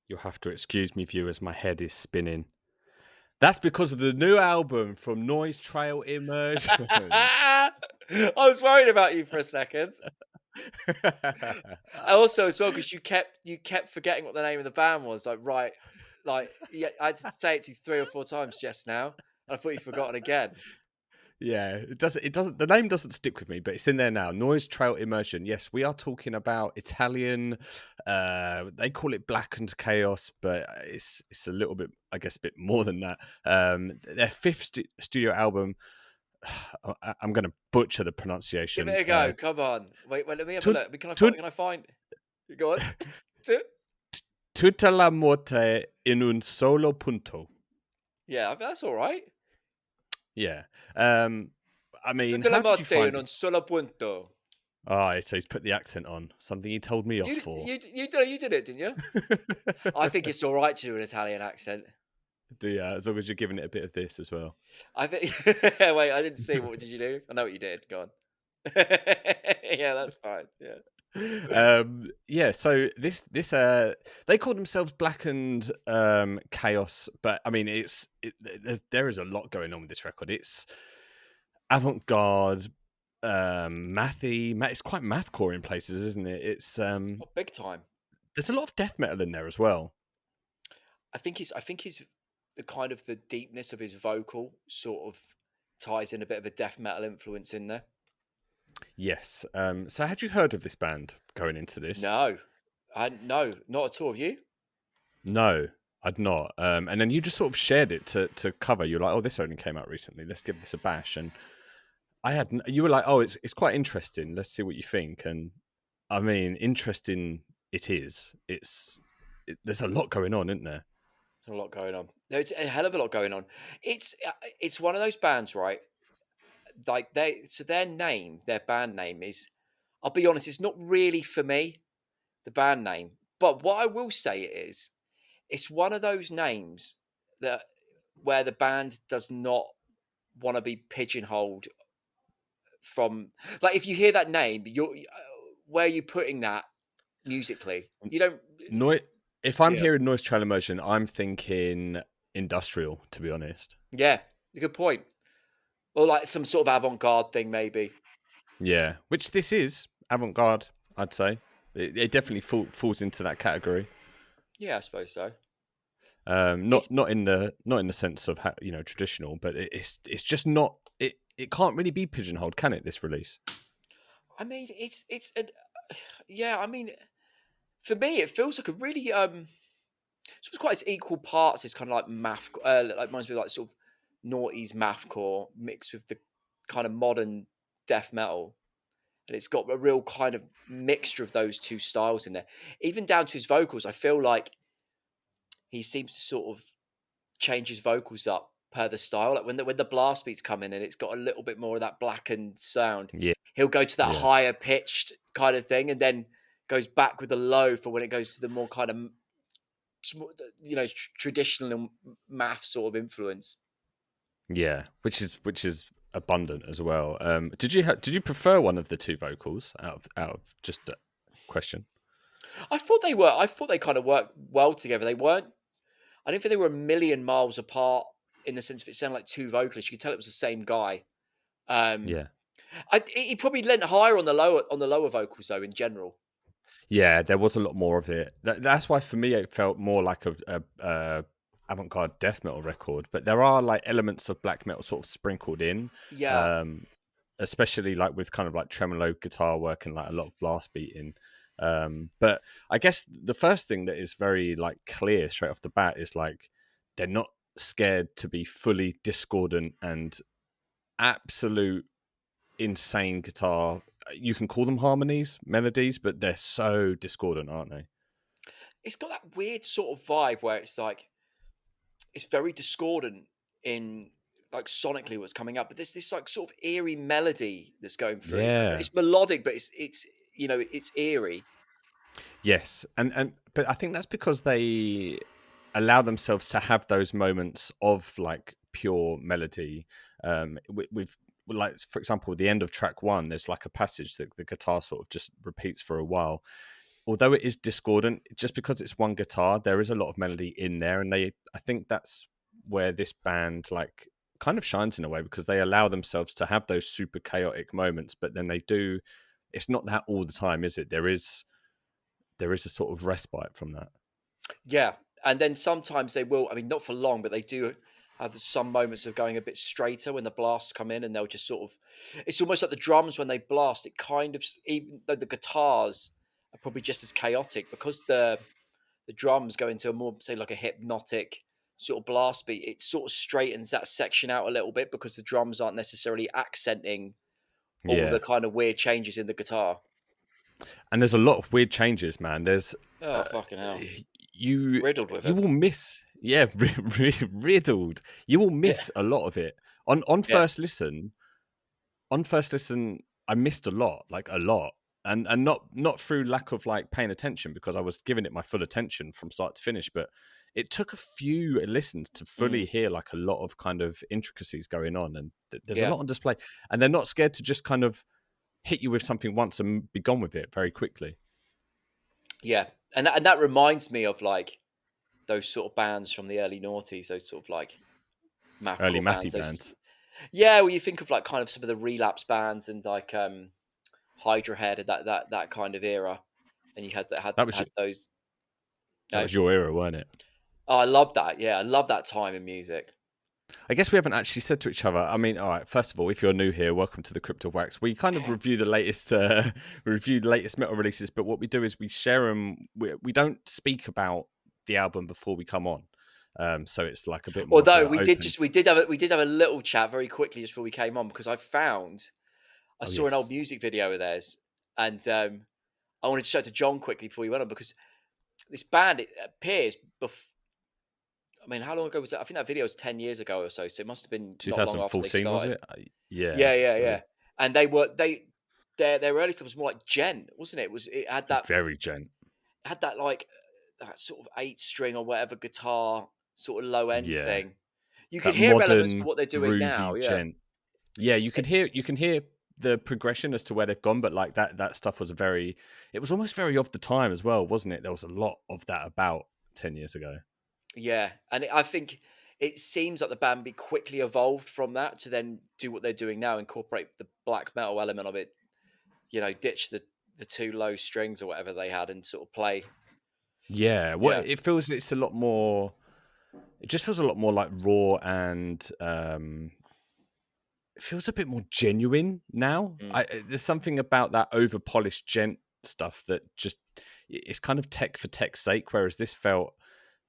You'll have to excuse me, viewers. My head is spinning. That's because of the new album from Noise Trail Immersion. I was worried about you for a second. Also, as well, because you kept forgetting what the name of the band was. Like, right, like, yeah, I had to say it to you 3 or 4 times just now, and I thought you'd forgotten again. Yeah, it doesn't the name doesn't stick with me, but it's in there now. Noise Trail Immersion. Yes, we are talking about Italian, they call it blackened chaos, but it's a little bit, I guess, a bit more than that. Their fifth studio album. I'm going to butcher the Give pronunciation. it a go. Come on. Wait, let me have a Tut, look. Can I find? tut, Can I find? Go on. Two. Tutta la morte in un solo punto. Yeah, that's all right. Yeah. Um, I mean, Tutta la how did you morte in find? un solo punto. Oh, so he's put the accent on. Something he told me off You for. you you did it, didn't you? I think it's all right to do an Italian accent. Yeah, as long as you're giving it a bit of this as well. I think. Wait, I didn't see. What did you do? I know what you did. Go on. Yeah, that's fine. Yeah. Yeah, so this they call themselves blackened chaos, but I mean there is a lot going on with this record. It's avant-garde, mathy, it's quite mathcore in places, isn't it? It's Oh, big time. there's a lot of death metal in there as well. I think his the kind of the deepness of his vocal sort of ties in a bit of a death metal influence in there. Yes. So had you heard of this band going into this? No, no, not at all. Have you? No, I'd not. And then you just sort of shared it to cover. You're like, oh, this only came out recently. Let's give this a bash. And you were like, oh, it's quite interesting. Let's see what you think. And I mean, interesting it is. There's a lot going on, isn't there? There's a lot going on. There's a hell of a lot going on. It's one of those bands, right? Like their name, their band name is. I'll be honest, it's not really for me, the band name. But what I will say is, it's one of those names that where the band does not want to be pigeonholed from. Like, if you hear that name, where are you putting that musically? You don't. Noi- if I'm Yeah, hearing Noise Trail Immersion, I'm thinking industrial, to be honest. yeah, good point. Or like some sort of avant-garde thing, maybe. Yeah, which this is avant-garde, I'd say. It definitely falls into that category. Yeah, I suppose so. Not It's. not in the sense of traditional, but it's just not it can't really be pigeonholed, can it? This release, I mean, yeah. I mean, for me, it feels like a really So it's quite as equal parts. It's kind of like math, like reminds me of like sort of noughties mathcore mixed with the kind of modern death metal, and it's got a real kind of mixture of those two styles in there. Even down to his vocals, I feel like he seems to sort of change his vocals up per the style. Like when the blast beats come in and it's got a little bit more of that blackened sound, yeah, he'll go to that yeah, higher pitched kind of thing, and then goes back with the low for when it goes to the more kind of traditional and math sort of influence. yeah, which is abundant as well. Did you prefer one of the two vocals out of just a question? I thought they kind of worked well together. They weren't. I didn't think they were a million miles apart in the sense of it sounded like two vocalists. You could tell it was the same guy. Um, Yeah. he probably lent higher on the lower vocals though in general. Yeah, there was a lot more of it. That's why for me it felt more like a avant-garde death metal record. But there are like elements of black metal sort of sprinkled in, Yeah, um, especially like with kind of like tremolo guitar work and like a lot of blast beating. But I guess the first thing that is very like clear straight off the bat is like they're not scared to be fully discordant and absolute insane guitar. You can call them harmonies, melodies, but they're so discordant, aren't they? it's got that weird sort of vibe where it's like it's very discordant in like sonically what's coming up, but there's this like sort of eerie melody that's going through. Yeah. It's melodic, but it's it's eerie. Yes, and but I think that's because they allow themselves to have those moments of like pure melody. With like for example, the end of track one, there's like a passage that the guitar sort of just repeats for a while. although it is discordant, just because it's one guitar, there is a lot of melody in there, and I think that's where this band like kind of shines in a way because they allow themselves to have those super chaotic moments, but then they do. It's not that all the time, is it? There is a sort of respite from that. Yeah, and then sometimes they will. I mean, not for long, but they do have some moments of going a bit straighter when the blasts come in, and they'll just sort of. It's almost like the drums when they blast. It kind of, even though the guitars are probably just as chaotic because the drums go into a more, say, like a hypnotic sort of blast beat. It sort of straightens that section out a little bit because the drums aren't necessarily accenting all the Yeah, kind of weird changes in the guitar. and there's a lot of weird changes, man. Uh, Oh, fucking hell! you Riddled with you them. will miss, yeah, riddled. You will Yeah, miss a lot of it on yeah, first listen. On first listen, I missed a lot, like a lot, and not through lack of like paying attention because I was giving it my full attention from start to finish, but it took a few listens to fully mm, hear like a lot of kind of intricacies going on, and there's a yeah, lot on display, and they're not scared to just kind of hit you with something once and be gone with it very quickly. yeah. And that reminds me of like those sort of bands from the early noughties, those sort of like Early mathcore mathy bands. Those, bands. yeah, well, you think of like kind of some of the relapse bands and like Hydra Head and that kind of era, and you had that That was had those. that No, was your era, weren't it? oh, I love that. Yeah, I love that time in music. I guess we haven't actually said to each other. I mean, all right. First of all, if you're new here, welcome to the Crypto Wax. We kind of review the latest, we review the latest metal releases. But what we do is we share them. We don't speak about the album before we come on, so it's like a bit more of Although an open. we did have a little chat very quickly just before we came on because I Oh saw an old yes, music video of theirs and I wanted to show it to John quickly before we went on because this band it appears. I mean, how long ago was that? I think that video was 10 years ago or so. So it must have been not long after they 2014 was started. it? Yeah, Yeah, yeah, uh, yeah. And their early stuff was more like gent, wasn't it? It very gent. had that like that sort of 8 string or whatever guitar sort of low end Yeah, thing. You could that hear elements of modern what they're doing now. groovy Yeah. gent. Yeah, It- you can hear the progression as to where they've gone, but like that stuff was very. It was almost very of the time as well, wasn't it? There was a lot of that about 10 years ago. yeah, and I think it seems like the band be quickly evolved from that to then do what they're doing now, incorporate the black metal element of it. Ditch the two low strings or whatever they had and sort of play. Yeah, well, Yeah. it feels it's a lot more. It just feels a lot more like raw and it feels a bit more genuine now. Mm. There's something about that over polished gent stuff that just it's kind of tech for tech's sake, whereas this felt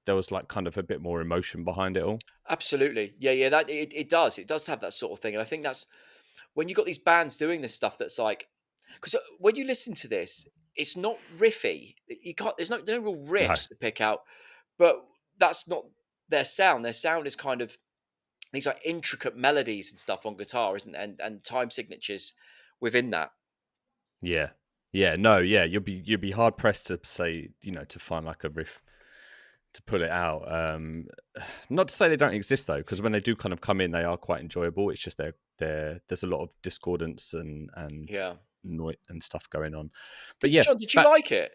there was like kind of a bit more emotion behind it all. Absolutely. Yeah, yeah, that it does. It does have that sort of thing. And I think that's when you got these bands doing this stuff that's like because when you listen to this, it's not riffy. You can't there's no real No, riffs to pick out, but that's not their sound. Their sound is kind of these like intricate melodies and stuff on guitar, isn't it? And time signatures within that. yeah, yeah, no, yeah. You'll be hard pressed to say to find like a riff to put it out. Not to say they don't exist though, because when they do kind of come in, they are quite enjoyable. It's just there's a lot of discordance and Yeah. noise and stuff going on. But yes, John, did you back. like it?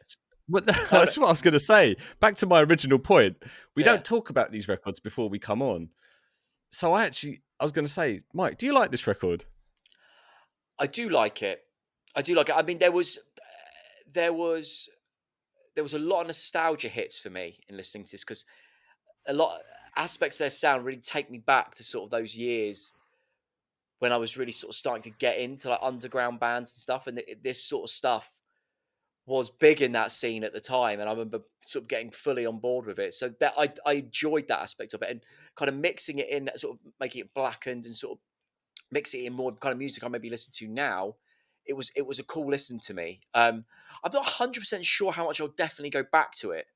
Oh no. That's what I was going to say. Back to my original point. We Yeah. don't talk about these records before we come on. So I was going to say, Mike, do you like this record? I do like it. I do like it. I mean, there was there was a lot of nostalgia hits for me in listening to this because a lot aspects of their sound really take me back to sort of those years when I was really sort of starting to get into like underground bands and stuff, and this sort of stuff was big in that scene at the time, and I remember sort of getting fully on board with it. So that I enjoyed that aspect of it, and kind of mixing it in, sort of making it blackened and sort of mixing it in more kind of music I maybe listen to now. It was a cool listen to me. I'm not 100% sure how much I'll definitely go back to it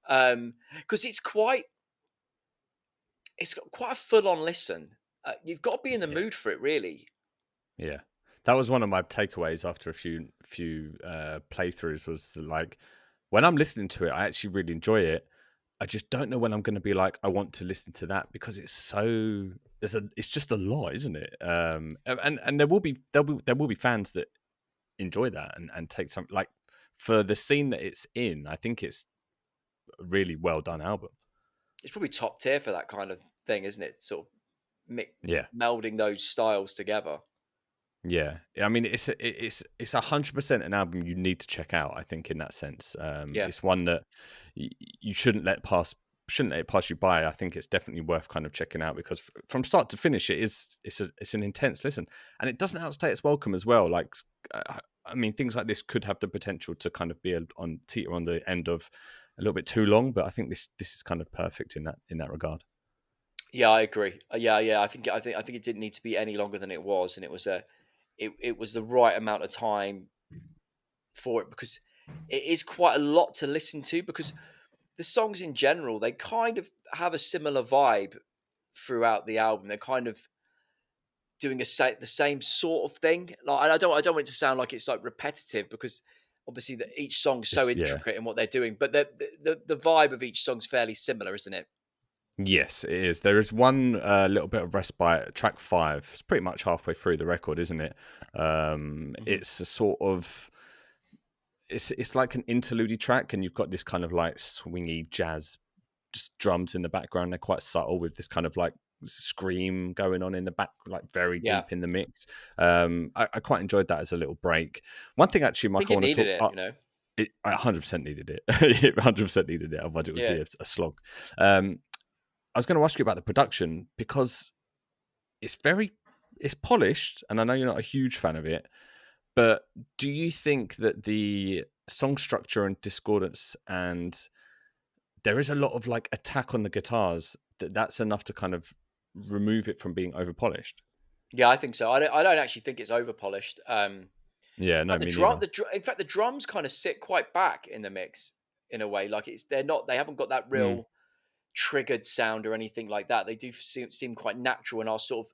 because it's got quite a full on listen. You've got to be in the Yeah. mood for it, really. Yeah. That was one of my takeaways after a few playthroughs was like when I'm listening to it, I actually really enjoy it. I just don't know when I'm going to be like I want to listen to that because it's just a lot, isn't it? And there will be fans that enjoy that and take some like for the scene that it's in, I think it's a really well done album. It's probably top tier for that kind of thing, isn't it? Sort of Yeah. melding those styles together. Yeah, I mean, it's 100% an album you need to check out. I think in that sense, Yeah. it's one that you shouldn't let it pass you by. I think it's definitely worth kind of checking out because from start to finish, it's an intense listen, and it doesn't outstay its welcome as well. Like, I mean, things like this could have the potential to kind of be on teeter on the end of a little bit too long, but I think this is kind of perfect in that regard. Yeah, I agree. Yeah, yeah. I think it didn't need to be any longer than it was, and it was the right amount of time for it because it is quite a lot to listen to because the songs in general, they kind of have a similar vibe throughout the album. They're kind of doing the same sort of thing. Like, and I don't want it to sound like it's like repetitive because obviously each song's so Yeah. intricate in what they're doing, but the vibe of each song's fairly similar, isn't it? Yes, it is. There is one little bit of respite. Track 5. It's pretty much halfway through the record, isn't it? Hmm. It's a sort of it's like an interlude track, and you've got this kind of like swingy jazz, just drums in the background. They're quite subtle with this kind of like scream going on in the back, like very Yeah, deep in the mix. I quite enjoyed that as a little break. One thing actually, I think Michael, it I want to needed talk. it. You know. I 100% needed it. It 100% needed it. Otherwise, it would be Yeah. a slog. Um, I was going to ask you about the production because it's very it's polished, and I know you're not a huge fan of it, but do you think that the song structure and discordance and there is a lot of like attack on the guitars that's enough to kind of remove it from being over polished? Yeah, I think so. I don't actually think it's over polished. Yeah, no, But me neither. in fact, the drums kind of sit quite back in the mix in a way. Like they haven't got that Mm, real triggered sound or anything like that. They do seem quite natural and are sort of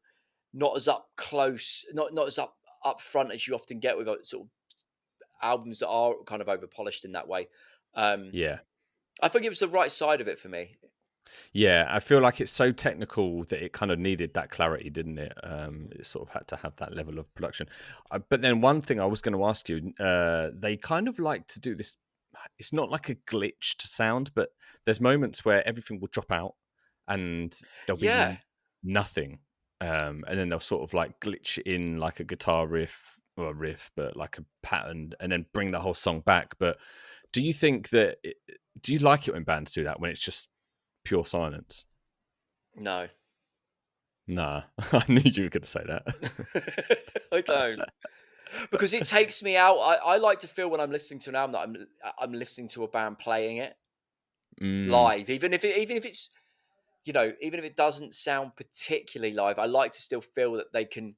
not as up close, not as up front as you often get with sort of albums that are kind of over polished in that way. Um, yeah. I think it was the right side of it for me. Yeah, I feel like it's so technical that it kind of needed that clarity, didn't it? It sort of had to have that level of production. But then one thing I was going to ask you, they kind of like to do this. It's not like a glitch to sound, but there's moments where everything will drop out and there'll be Yeah, nothing, and then they'll sort of like glitch in like a guitar riff or a riff, but like a pattern, and then bring the whole song back. But do you think that? Do you like it when bands do that when it's just pure silence? no, Nah, I knew you were going to say that. I don't. Because it takes me out. I like to feel when I'm listening to an album that I'm listening to a band playing it Mm, live, even if it's even if it doesn't sound particularly live. I like to still feel that they can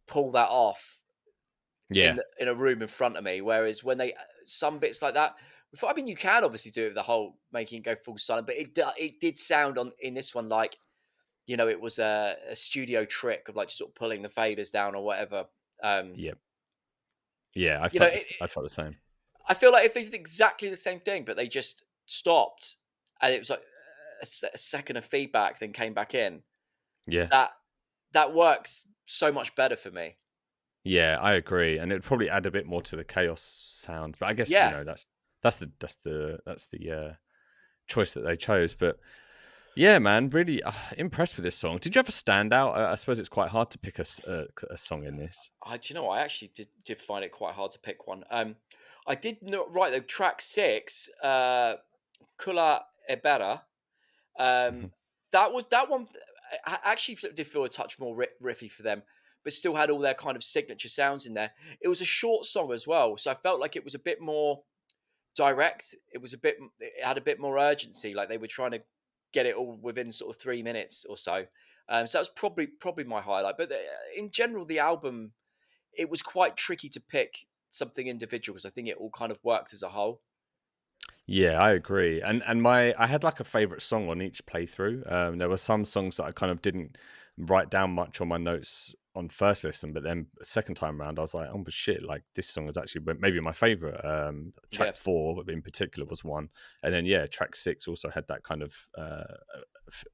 pull that off yeah, in a room in front of me. Whereas when they some bits like that, I mean, you can obviously do it with the whole making it go full silent, but it did sound on in this one like it was a studio trick of like sort of pulling the faders down or whatever. Um, yeah, yeah. you know, I felt the same. I feel like if they did exactly the same thing, but they just stopped and it was like a second of feedback, then came back in, Yeah, that that works so much better for me. yeah, I agree, and it'd probably add a bit more to the chaos sound. But I guess Yeah. that's the choice that they chose. But yeah, man, really impressed with this song. Did you have a standout? I suppose it's quite hard to pick a song in this. Do you know what? I actually did find it quite hard to pick one. I did not write the track 6, Kula Ebera. Um, that one. I actually did feel a touch more riffy for them, but still had all their kind of signature sounds in there. It was a short song as well, so I felt like it was a bit more direct. It had a bit more urgency. Like they were trying to get it all within sort of 3 minutes or so. So that was probably my highlight. But in general, the album, it was quite tricky to pick something individual because I think it all kind of worked as a whole. Yeah, I agree. And my I had like a favorite song on each playthrough. There were some songs that I kind of didn't write down much on my notes on first listen, but then second time around, I was like, oh but shit, like this song is actually maybe my favorite. Yeah, Track 4 in particular was one, and then yeah, track 6 also had that kind of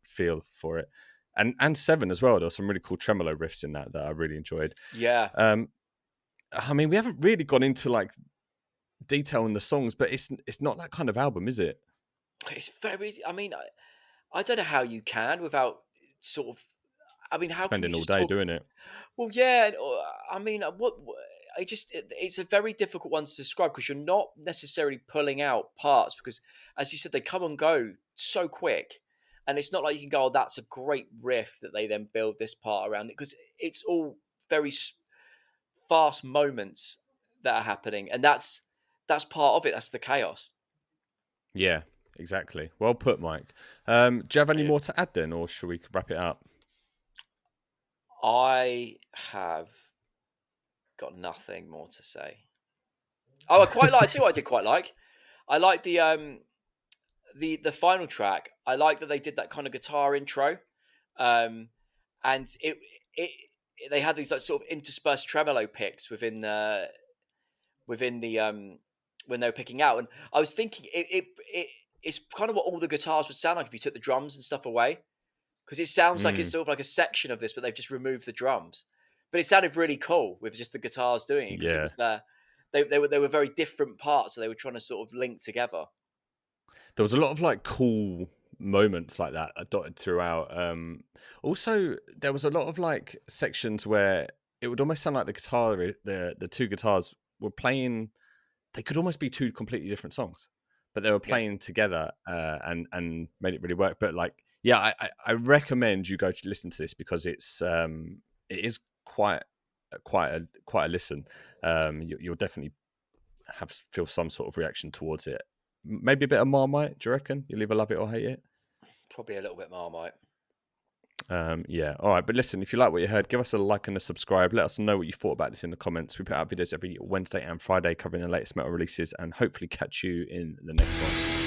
feel for it, and 7 as well. There were some really cool tremolo riffs in that I really enjoyed. yeah. Um, I mean, we haven't really gone into like detail in the songs, but it's not that kind of album, is it? It's very. I mean, I don't know how you can without sort of. I mean, how can you Spending all just day talk? doing it. Well, yeah. I mean, I just it's a very difficult one to describe because you're not necessarily pulling out parts because, as you said, they come and go so quick, and it's not like you can go, "Oh, that's a great riff that they then build this part around it," because it's all very fast moments that are happening, and that's part of it. That's the chaos. Yeah, exactly. Well put, Mike. Do you have any Yeah. more to add then, or should we wrap it up? I have got nothing more to say. Oh, I quite like too. I did quite like. I like the final track. I like that they did that kind of guitar intro, um, and it they had these like sort of interspersed tremolo picks within the when they were picking out, and I was thinking it's kind of what all the guitars would sound like if you took the drums and stuff away, because it sounds like it's Mm, sort of like a section of this, but they've just removed the drums. But it sounded really cool with just the guitars doing it because it yeah. was they were very different parts, so they were trying to sort of link together. There was a lot of like cool moments like that dotted throughout. Also, there was a lot of like sections where it would almost sound like the two guitars were playing. They could almost be two completely different songs, but they were Yeah, playing together, and made it really work. But like, yeah, I recommend you go to listen to this because it is quite a listen. You'll definitely feel some sort of reaction towards it. Maybe a bit of Marmite. Do you reckon you'll either love it or hate it? probably a little bit Marmite. Yeah. All right. But listen, if you like what you heard, give us a like and a subscribe. Let us know what you thought about this in the comments. We put out videos every Wednesday and Friday covering the latest metal releases, and hopefully catch you in the next one.